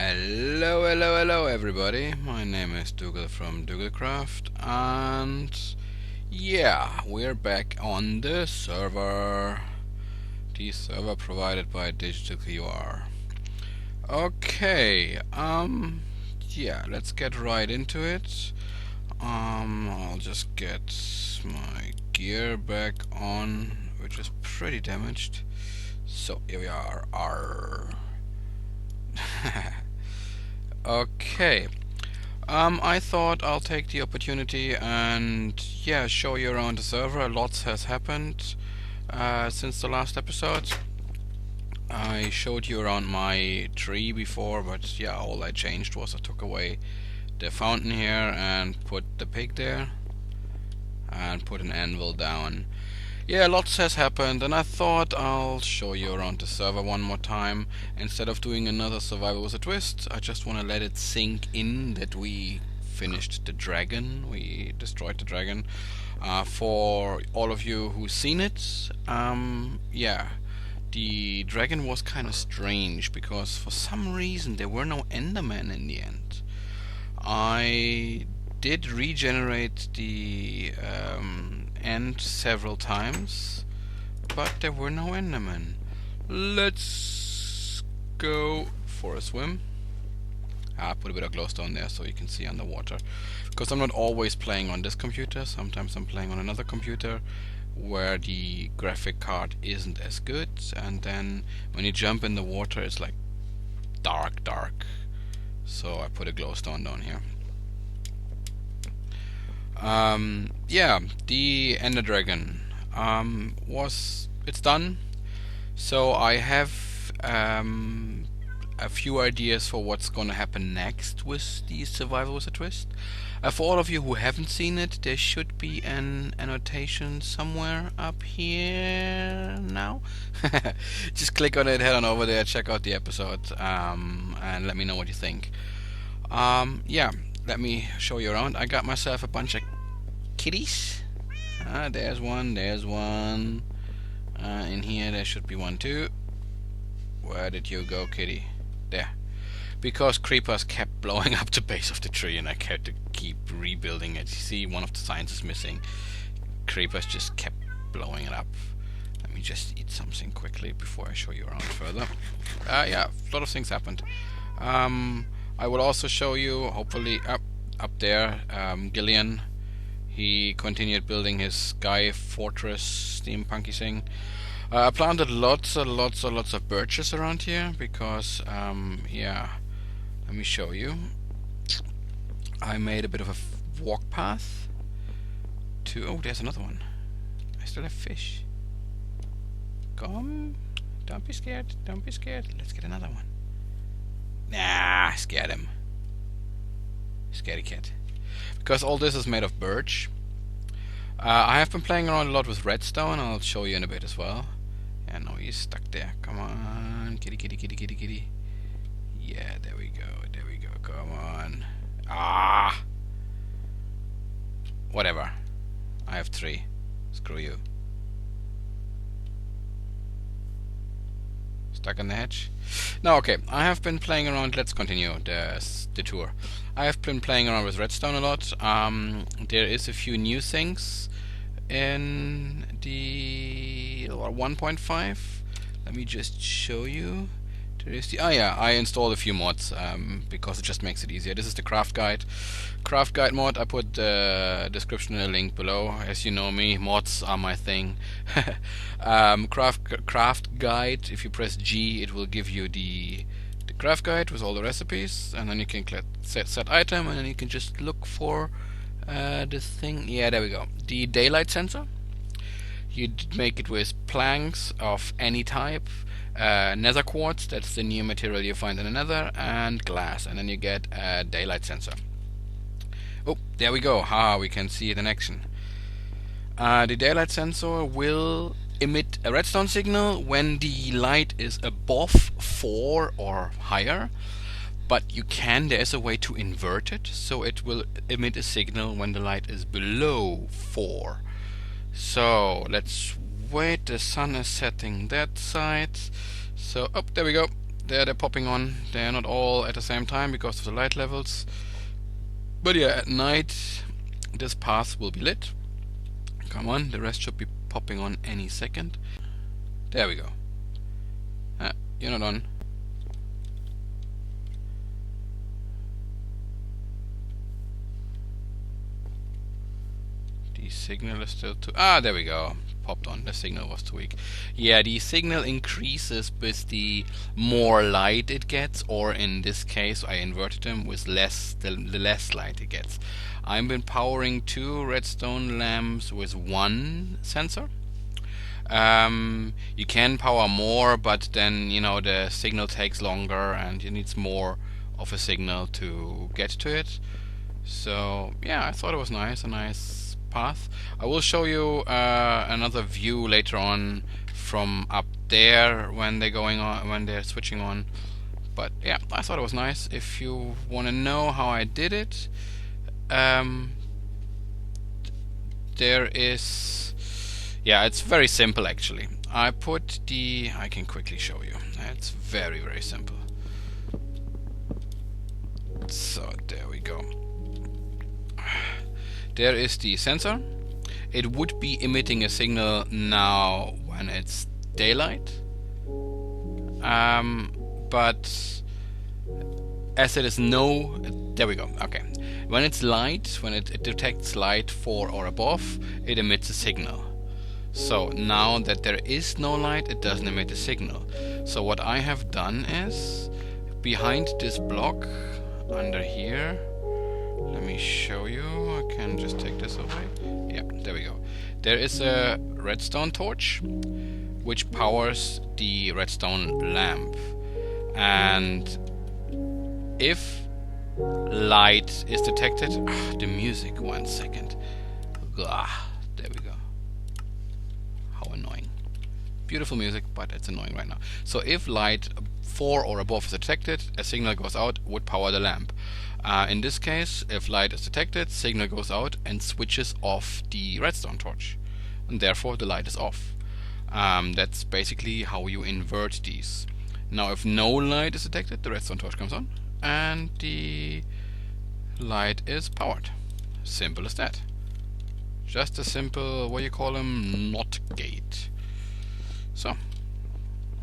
Hello, hello, hello everybody. My name is Dougal from DougleCraft, and yeah, we're back on the server. The server provided by DigitalQR. Okay, yeah, let's get right into it. I'll just get my gear back on, which is pretty damaged. So here we are. Arr. Okay. I thought I'll take the opportunity and yeah, show you around the server. Lots has happened since the last episode. I showed you around my tree before, but yeah, all I changed was I took away the fountain here and put the pig there and put an anvil down. Yeah, lots has happened, and I thought I'll show you around the server one more time. Instead of doing another survival with a twist, I just want to let it sink in that we finished the dragon. We destroyed the dragon. For all of you who've seen it, yeah, the dragon was kind of strange because for some reason there were no Endermen in the end. I did regenerate the end several times, but there were no Endermen. Let's go for a swim. I put a bit of glowstone there so you can see underwater, because I'm not always playing on this computer. Sometimes I'm playing on another computer where the graphic card isn't as good, and then when you jump in the water it's like dark. So I put a glowstone down here. Yeah, the Ender Dragon it's done. So I have a few ideas for what's gonna happen next with the Survival with a Twist. For all of you who haven't seen it, there should be an annotation somewhere up here now. Just click on it, head on over there, check out the episode, and let me know what you think. Yeah, let me show you around. I got myself a bunch of kitties. There's one. In here there should be one too. Where did you go, kitty? There. Because creepers kept blowing up the base of the tree and I had to keep rebuilding it. You see, one of the signs is missing. Creepers just kept blowing it up. Let me just eat something quickly before I show you around further. Yeah, a lot of things happened. I will also show you, hopefully, up there, Gillian. He continued building his sky fortress steampunky thing. I planted lots of birches around here because, yeah, let me show you. I made a bit of a walk path to. Oh, there's another one. I still have fish. Come, don't be scared. Let's get another one. Nah, scared him. Scaredy cat. Because all this is made of birch. I have been playing around a lot with redstone. I'll show you in a bit as well. Yeah, no, he's stuck there. Come on, kitty. Yeah, there we go. Come on. Ah! Whatever. I have 3. Screw you. Stuck in the hedge? No, okay. I have been playing around. Let's continue the tour. I have been playing around with redstone a lot. There is a few new things in the 1.5. Let me just show you. There is the I installed a few mods because it just makes it easier. This is the craft guide mod. I put the description in a link below. As you know me, mods are my thing. Craft guide. If you press G, it will give you the craft guide with all the recipes, and then you can click set item, and then you can just look for this thing. Yeah, there we go. The daylight sensor. You make it with planks of any type. Nether quartz, that's the new material you find in the nether, and glass, and then you get a daylight sensor. Oh, there we go. We can see it in action. The daylight sensor will emit a redstone signal when the light is above 4 or higher, but there's a way to invert it, so it will emit a signal when the light is below 4. So let's wait. The sun is setting that side. So, there we go. there they're popping on. They're not all at the same time because of the light levels. But yeah, at night this path will be lit. Come on, the rest should be popping on any second. There we go. You're not on. The signal is still too... there we go. Popped on. The signal was too weak. Yeah, the signal increases with the more light it gets, or in this case I inverted them with the less light it gets. I've been powering 2 redstone lamps with 1 sensor. You can power more, but then the signal takes longer and it needs more of a signal to get to it. So yeah, I thought it was nice, a nice path. I will show you another view later on from up there when they're switching on. But yeah, I thought it was nice. If you want to know how I did it, there is, yeah, it's very simple actually. I can quickly show you. It's very, very simple. So there we go. There is the sensor. It would be emitting a signal now when it's daylight, but as it is there we go. Okay, when it's light, when it detects light 4 or above, it emits a signal. So now that there is no light, it doesn't emit a signal. So what I have done is, behind this block under here, let me show you. I can just take this away. Yeah, there we go. There is a redstone torch which powers the redstone lamp, and if light is detected, the music, 1 second. There we go. How annoying. Beautiful music, but it's annoying right now. So if light 4 or above is detected, a signal goes out, would power the lamp. In this case, if light is detected, signal goes out and switches off the redstone torch, and therefore the light is off. That's basically how you invert these. Now if no light is detected, the redstone torch comes on and the light is powered. Simple as that. Just a simple, what do you call them, NOT gate. So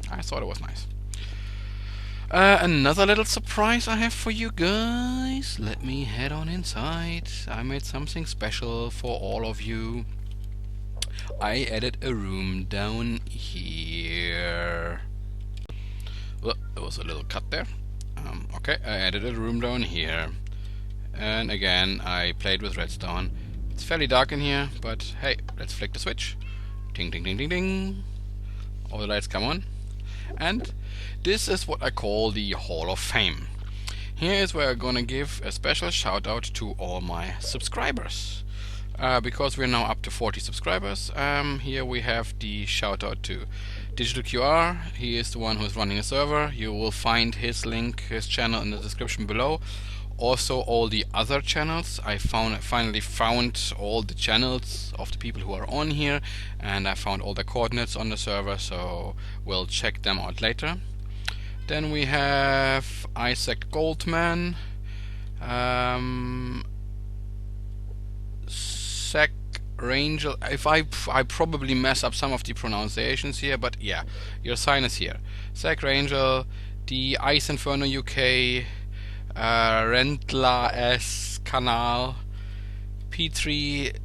I thought it was nice. Another little surprise I have for you guys. Let me head on inside. I made something special for all of you. I added a room down here. Well, there was a little cut there. Okay, I added a room down here. And again, I played with redstone. It's fairly dark in here, but hey, let's flick the switch. Ding, ding, ding, ding, ding. All the lights come on. And this is what I call the Hall of Fame. Here is where I'm gonna give a special shout out to all my subscribers. Because we're now up to 40 subscribers, here we have the shout out to DigitalQR. He is the one who's running a server. You will find his link, his channel in the description below. Also all the other channels. I finally found all the channels of the people who are on here, and I found all the coordinates on the server, so we'll check them out later. Then we have Isaac Goldman, Zach Rangel. If I probably mess up some of the pronunciations here, but yeah, your sign is here. Zach Rangel, the Ice Inferno UK, Rentla S Kanal, P3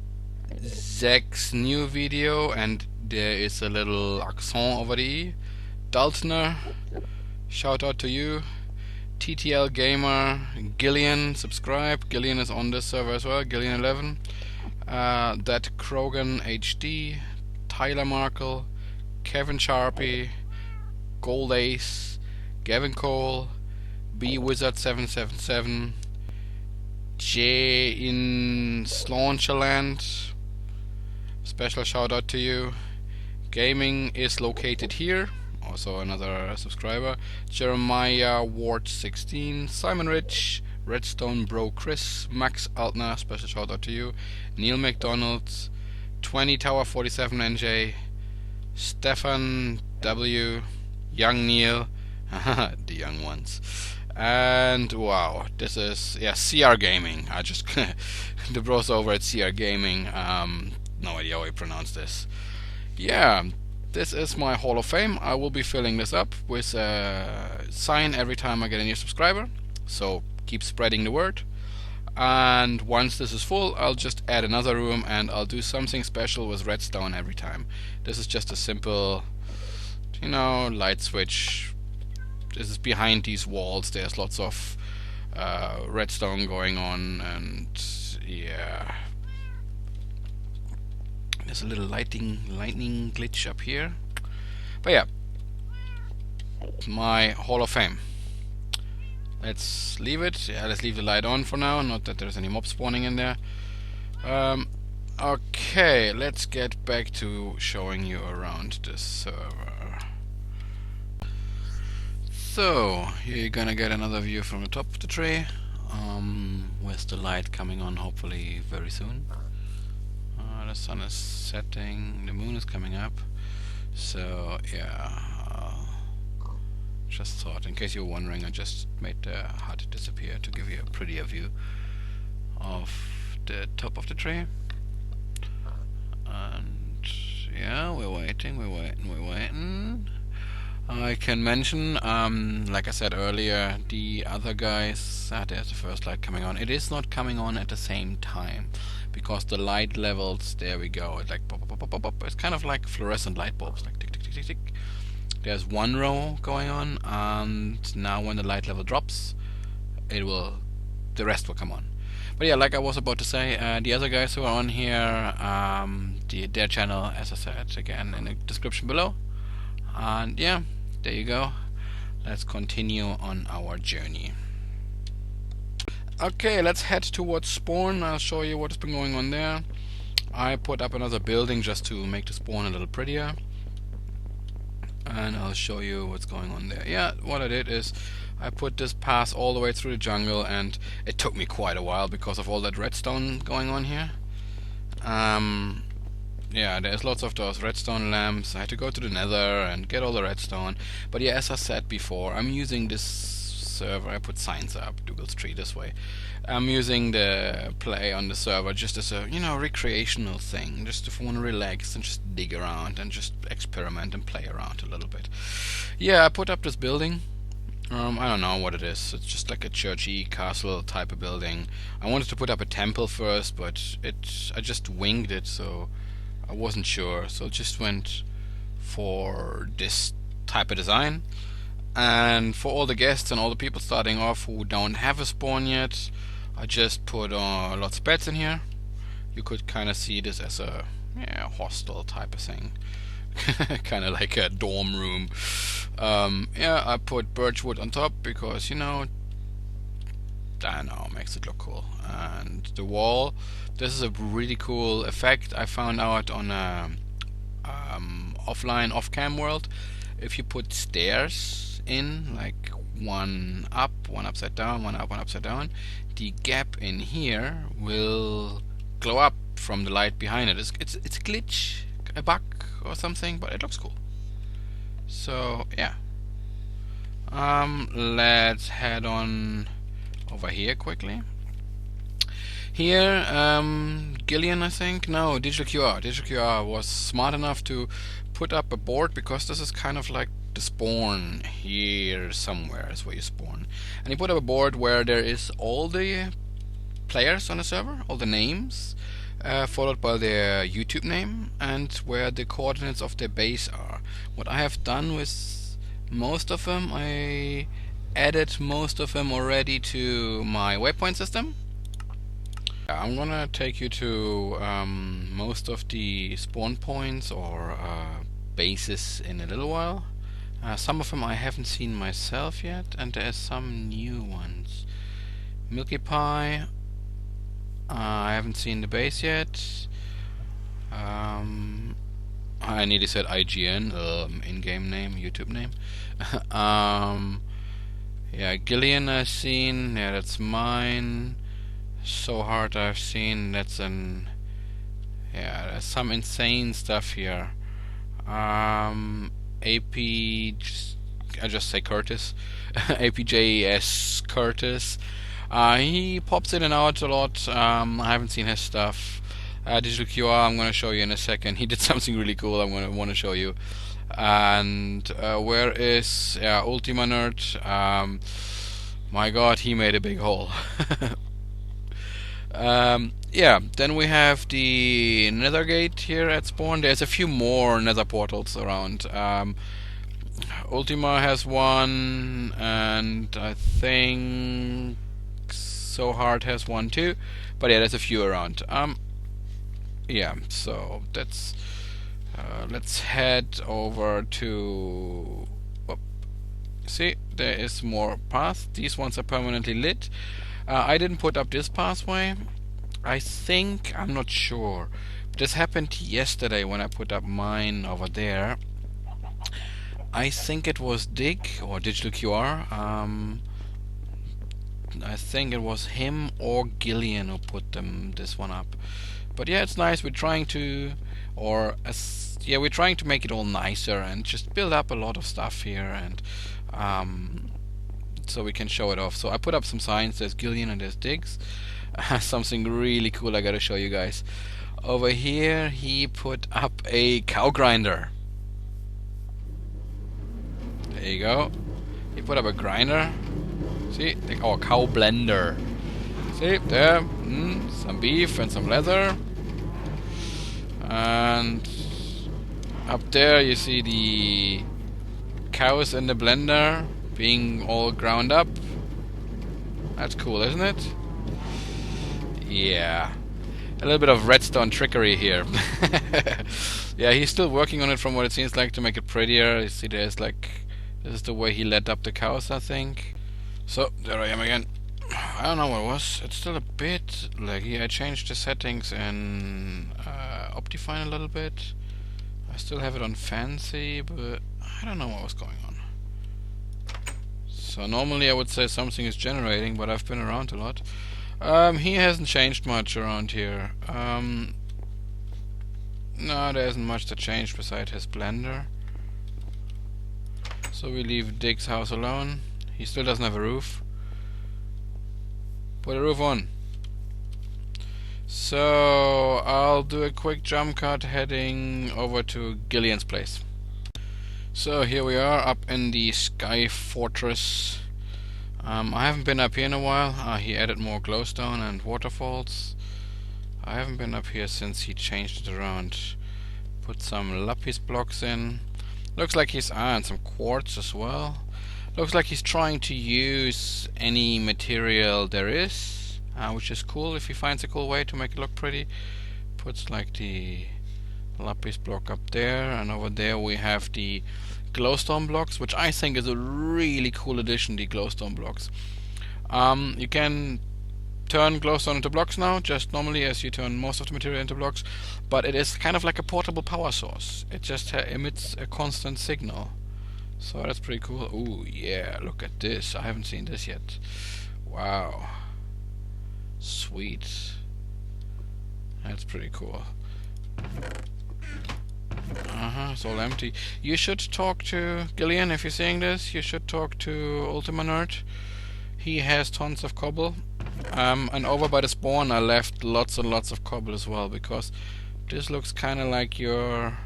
Zach's new video, and there is a little accent over the E. Daltner, shout out to you. TTL Gamer, Gillian, subscribe. Gillian is on this server as well, Gillian 11. That Krogan HD, Tyler Markle, Kevin Sharpie, Gold Ace, Gavin Cole, B Wizard 777, J in Slauncherland. Special shout out to you. Gaming is located here. Also another subscriber. Jeremiah Ward 16, Simon Rich, Redstone Bro Chris, Max Altner, special shout out to you. Neil McDonald, 20 Tower 47 NJ, Stefan W, Young Neil, The young ones. And wow, this is CR Gaming. I just the bros over at CR Gaming. No idea how you pronounce this. Yeah, this is my Hall of Fame. I will be filling this up with a sign every time I get a new subscriber. So keep spreading the word. And once this is full, I'll just add another room and I'll do something special with redstone every time. This is just a simple, light switch. This is behind these walls. There's lots of redstone going on, and yeah, there's a little lightning glitch up here. But yeah, my Hall of Fame. Let's leave it. Yeah, let's leave the light on for now. Not that there's any mob spawning in there. Okay, let's get back to showing you around the server. So, here you're gonna get another view from the top of the tree, with the light coming on hopefully very soon. The sun is setting, the moon is coming up, so yeah, just thought, in case you were wondering, I just made the HUD disappear to give you a prettier view of the top of the tree. And yeah, we're waiting. I can mention, like I said earlier, the other guys, there's the first light coming on. It is not coming on at the same time, because the light levels, there we go, it's like pop, pop, pop, pop, pop. It's kind of like fluorescent light bulbs, like tick, tick, tick, tick, tick. There's one row going on, and now when the light level drops, the rest will come on. But yeah, like I was about to say, the other guys who are on here, their channel, as I said, again in the description below. And yeah, there you go. Let's continue on our journey. Okay, let's head towards spawn. I'll show you what's been going on there. I put up another building just to make the spawn a little prettier, and I'll show you what's going on there. Yeah, what I did is I put this path all the way through the jungle, and it took me quite a while because of all that redstone going on here. Yeah, there's lots of those redstone lamps. I had to go to the nether and get all the redstone. But yeah, as I said before, I'm using this server. I put signs up, Douglas Tree this way. I'm using the play on the server just as a, recreational thing. Just if I want to relax and just dig around and just experiment and play around a little bit. Yeah, I put up this building. I don't know what it is. It's just like a churchy castle type of building. I wanted to put up a temple first, but I just winged it, so I wasn't sure, so just went for this type of design. And for all the guests and all the people starting off who don't have a spawn yet, I just put lots of beds in here. You could kind of see this as a hostel type of thing. Kind of like a dorm room. Yeah, I put birchwood on top because, I don't know, makes it look cool. And the wall, this is a really cool effect I found out on a offline, off-cam world. If you put stairs in, like one up, one upside down, one up, one upside down, the gap in here will glow up from the light behind it. It's a glitch, a bug or something, but it looks cool. So yeah, let's head on over here quickly. Here, Gillian, I think, no, DigitalQR. DigitalQR was smart enough to put up a board, because this is kind of like the spawn here somewhere is where you spawn. And he put up a board where there is all the players on the server, all the names, followed by their YouTube name, and where the coordinates of their base are. What I have done with most of them, I added most of them already to my waypoint system. I'm gonna take you to most of the spawn points or bases in a little while. Some of them I haven't seen myself yet, and there's some new ones. Milkypie, I haven't seen the base yet. I nearly said IGN, in-game name, YouTube name. Yeah, Gillian I've seen, yeah, that's mine. So Hard I've seen, that's there's some insane stuff here. I just say Curtis, apjscurtis. He pops in and out a lot. I haven't seen his stuff. DigitalQR, I'm going to show you in a second. He did something really cool I'm going to want to show you. And where is Ultima Nerd? My god, he made a big hole. Yeah, then we have the Nethergate here at spawn. There's a few more Nether portals around. Ultima has one, and I think So Hard has one too. But yeah, there's a few around. Yeah, so that's. Let's head over to. Oh, see, there is more paths. These ones are permanently lit. I didn't put up this pathway. I think, I'm not sure. This happened yesterday when I put up mine over there. I think it was Dig or DigitalQR. I think it was him or Gillian who put this one up. But yeah, it's nice. We're trying to, we're trying to make it all nicer and just build up a lot of stuff here, and so we can show it off. So I put up some signs. There's Gillian and there's Diggs. Something really cool I gotta show you guys. Over here he put up a cow grinder. There you go. He put up a grinder. See? Oh, cow blender. See? There. Some beef and some leather. And up there you see the cows in the blender being all ground up. That's cool, isn't it? Yeah, a little bit of redstone trickery here. Yeah, he's still working on it from what it seems like to make it prettier. You see, there's like, this is the way he led up the cows, I think. So, there I am again. I don't know what it was. It's still a bit laggy. I changed the settings in Optifine a little bit. I still have it on fancy, but I don't know what was going on. So normally I would say something is generating, but I've been around a lot. He hasn't changed much around here. No, there isn't much to change beside his blender. So we leave Dig's house alone. He still doesn't have a roof. Put a roof on. So I'll do a quick jump cut heading over to Gillian's place. So here we are up in the Sky Fortress. I haven't been up here in a while. He added more glowstone and waterfalls. I haven't been up here since he changed it around. Put some lapis blocks in. Looks like he's and some quartz as well. Looks like he's trying to use any material there is, which is cool if he finds a cool way to make it look pretty. Puts like the lapis block up there, and over there we have the glowstone blocks, which I think is a really cool addition, the glowstone blocks. You can turn glowstone into blocks now, just normally as you turn most of the material into blocks, but it is kind of like a portable power source. It just emits a constant signal. So that's pretty cool. Ooh, yeah, look at this. I haven't seen this yet. Wow. Sweet. That's pretty cool. It's all empty. You should talk to Gillian if you're seeing this. You should talk to Ultima Nerd. He has tons of cobble. And over by the spawn I left lots and lots of cobble as well, because this looks kinda like you're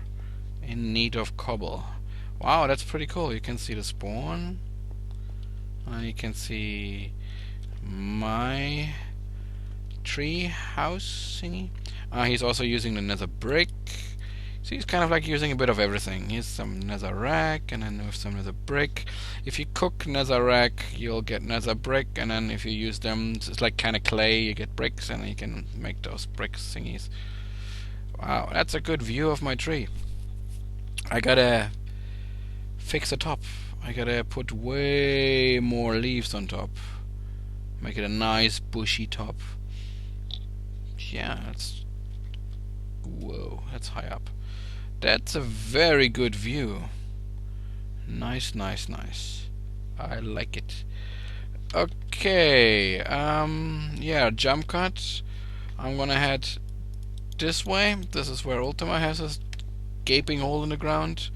in need of cobble. Wow, that's pretty cool. You can see the spawn. You can see my tree house thingy. He's also using the nether brick. So he's kind of like using a bit of everything. Here's some netherrack, and then with some nether brick. If you cook netherrack, you'll get nether brick, and then if you use them, it's like kind of clay, you get bricks, and you can make those bricks thingies. Wow, that's a good view of my tree. I gotta fix the top. I gotta put way more leaves on top. Make it a nice bushy top. Yeah, that's... Whoa, that's high up. That's a very good view. Nice, nice, nice. I like it. Okay, yeah, jump cut. I'm gonna head this way. This is where Ultima has a gaping hole in the ground.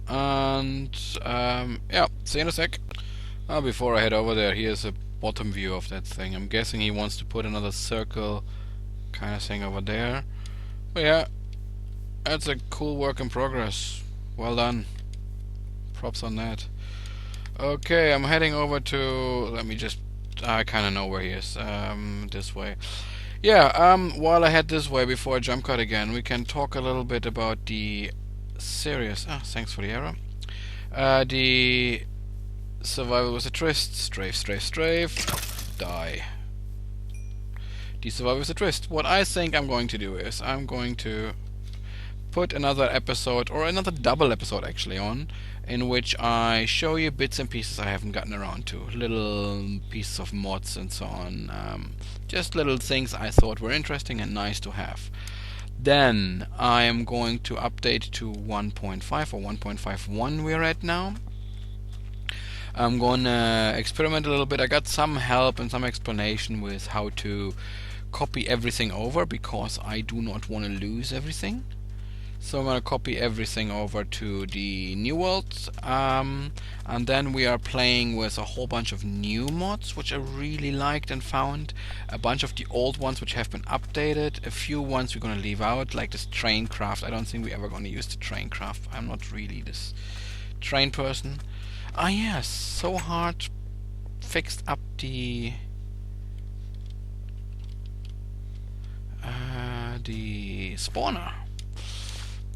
And yeah, see you in a sec. Before I head over there, here's a bottom view of that thing. I'm guessing he wants to put another circle kind of thing over there. But yeah, that's a cool work in progress. Well done. Props on that. Okay, I'm heading over to. Let me just. I kind of know where he is. This way. Yeah. While I head this way, before I jump cut again, we can talk a little bit about the series. Thanks for the error. The survival with a twist. Strafe, strafe, strafe. Die. The survival with a twist. What I think I'm going to do is I'm going to put another episode, or another double episode actually, on, in which I show you bits and pieces I haven't gotten around to. Little pieces of mods and so on. Just little things I thought were interesting and nice to have. Then I am going to update to 1.5 or 1.51 we're at now. I'm gonna experiment a little bit. I got some help and some explanation with how to copy everything over, because I do not want to lose everything. So I'm gonna copy everything over to the new world, and then we are playing with a whole bunch of new mods which I really liked and found, a bunch of the old ones which have been updated, a few ones we're gonna leave out, like this train craft. I don't think we're ever gonna use the train craft. I'm not really this train person. Yes, so hard fixed up the spawner.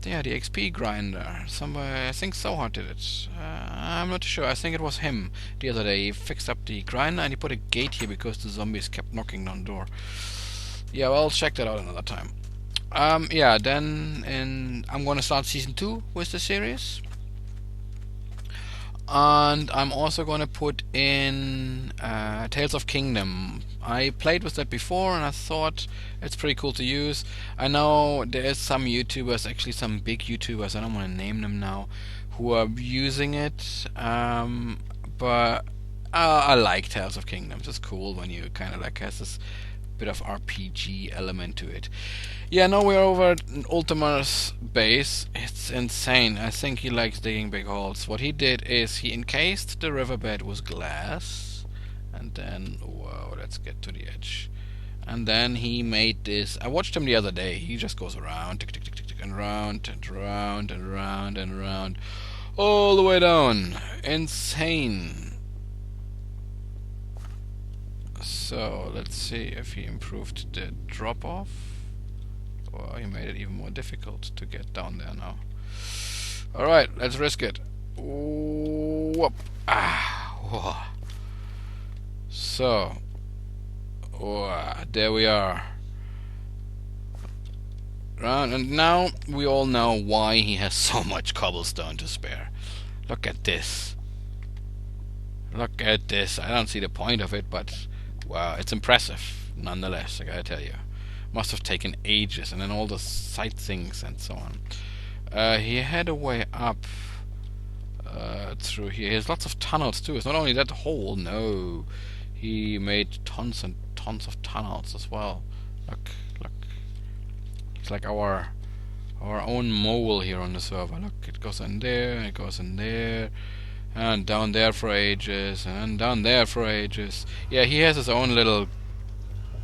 Yeah, the XP grinder. Somebody, I think Sohar did it. I'm not sure. I think it was him the other day. He fixed up the grinder and he put a gate here because the zombies kept knocking on the door. Yeah, well, I'll check that out another time. Yeah, then I'm gonna start season 2 with the series. And I'm also gonna put in Tales of Kingdom. I played with that before and I thought it's pretty cool to use. I know there's some YouTubers, actually some big YouTubers, I don't want to name them now, who are using it. But I like Tales of Kingdoms. It's cool when you kind of like has this bit of RPG element to it. Yeah, now we're over at Ultimar's base. It's insane. I think he likes digging big holes. What he did is he encased the riverbed with glass, and then, whoa, let's get to the edge. And then he made this. I watched him the other day. He just goes around, tick, tick, tick, tick, tick, and round and round and round and round, all the way down. Insane. So let's see if he improved the drop off. Well, he made it even more difficult to get down there now. Alright, let's risk it. Whoop. Whoa. So, there we are. And now we all know why he has so much cobblestone to spare. Look at this. Look at this. I don't see the point of it, but wow, it's impressive nonetheless, I gotta tell you. Must have taken ages, and then all the side things and so on. He had a way up through here. He has lots of tunnels too. It's not only that hole, no. He made tons and tons of tunnels as well. Look, look. It's like our own mole here on the server. Look, it goes in there, and it goes in there, and down there for ages, and down there for ages. Yeah, he has his own little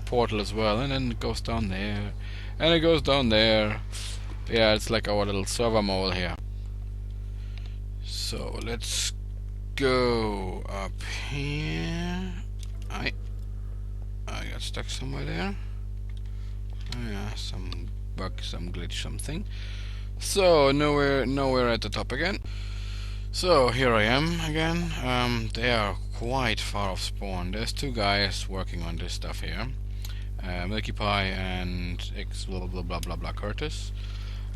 portal as well, and then it goes down there, and it goes down there. Yeah, it's like our little server mole here. So let's go up here. I got stuck somewhere there. Oh yeah, some bug, some glitch, something. So nowhere at the top again. So here I am again. They are quite far off spawn. There's two guys working on this stuff here. Milkypie and X blah blah blah blah blah Curtis.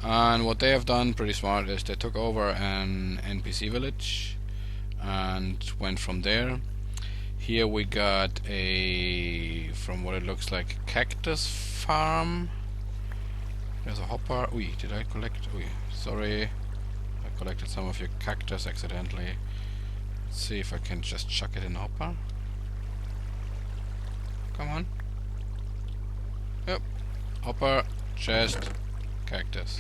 And what they have done pretty smart is they took over an NPC village and went from there. Here we got from what it looks like, cactus farm. There's a hopper. Oi, did I collect? Oi, sorry. I collected some of your cactus accidentally. Let's see if I can just chuck it in the hopper. Come on. Yep. Hopper, chest, cactus.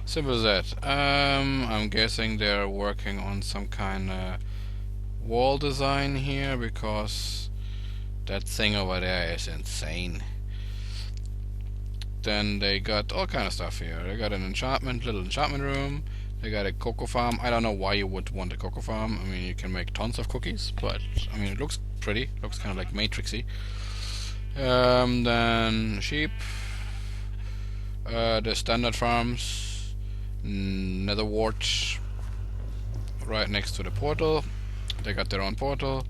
Simple as that. I'm guessing they're working on some kind of wall design here, because that thing over there is insane. Then they got all kind of stuff here. They got an little enchantment room. They got a cocoa farm. I don't know why you would want a cocoa farm. I mean, you can make tons of cookies, but I mean, it looks pretty. Looks kind of like matrixy. Then sheep. The standard farms. Nether wart. Right next to the portal. They got their own portal.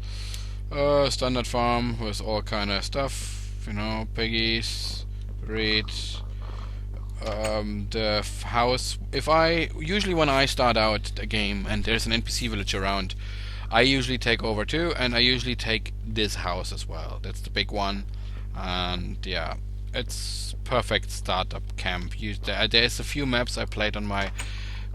Standard farm with all kind of stuff. You know, piggies. Read. The house. Usually when I start out a game and there's an NPC village around, I usually take over too, and I usually take this house as well. That's the big one, and yeah, it's perfect startup camp. There's a few maps I played on my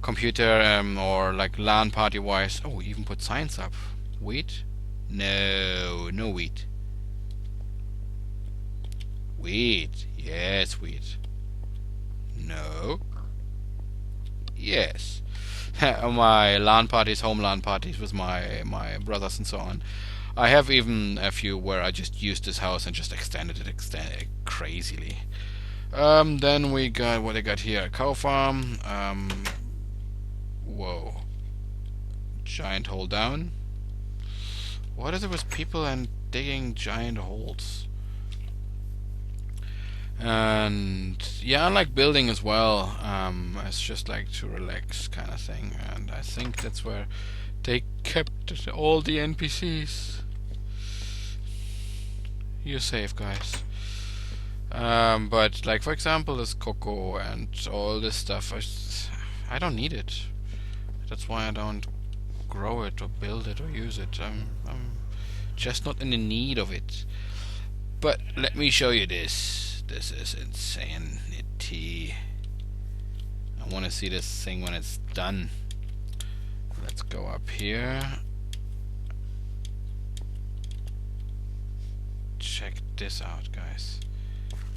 computer, or like LAN party wise. Oh, we even put signs up. Wheat? No, no wheat. Wheat. Yes, wheat. No. Yes. My LAN parties, home LAN parties with my brothers and so on. I have even a few where I just used this house and just extended it crazily. Then we got what I got here: a cow farm. Whoa. Giant hole down. What is it with people and digging giant holes? And yeah, I like building as well. It's just like to relax kind of thing, and I think that's where they kept all the NPCs. You're safe, guys. But like for example, this cocoa and all this stuff, I don't need it. That's why I don't grow it or build it or use it. I'm just not in the need of it. But let me show you this. This is insanity. I want to see this thing when it's done. Let's go up here. Check this out, guys.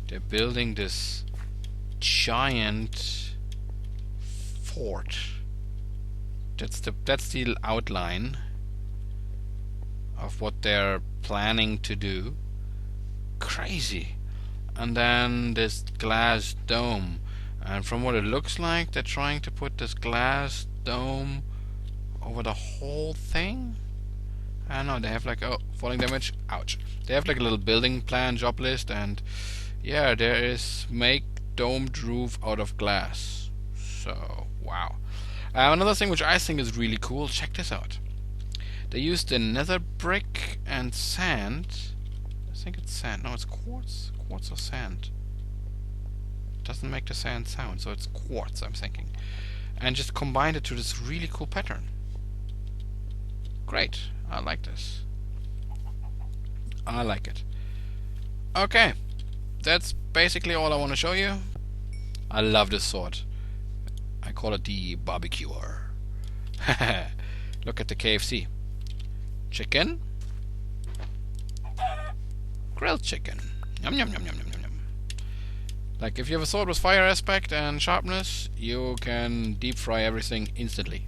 They're building this giant fort. That's the outline of what they're planning to do. Crazy. And then this glass dome, and from what it looks like, they're trying to put this glass dome over the whole thing. I don't know, they have like, oh, falling damage, ouch. They have like a little building plan job list, and yeah, there is make domed roof out of glass. So wow. Another thing which I think is really cool, check this out. They used the nether brick and sand. I think it's sand. No, it's quartz. Quartz or sand. It doesn't make the sand sound, so it's quartz, I'm thinking. And just combined it to this really cool pattern. Great. I like this. I like it. Okay. That's basically all I want to show you. I love this sword. I call it the barbecuer. Look at the KFC. Chicken. Grilled chicken. Yum yum yum yum yum yum yum. Like if you have a sword with fire aspect and sharpness, you can deep fry everything instantly.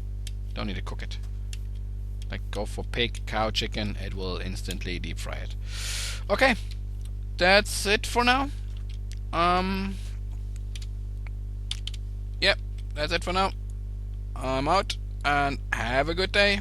Don't need to cook it. Like go for pig, cow, chicken, it will instantly deep fry it. Okay, that's it for now. Yep, that's it for now. I'm out and have a good day.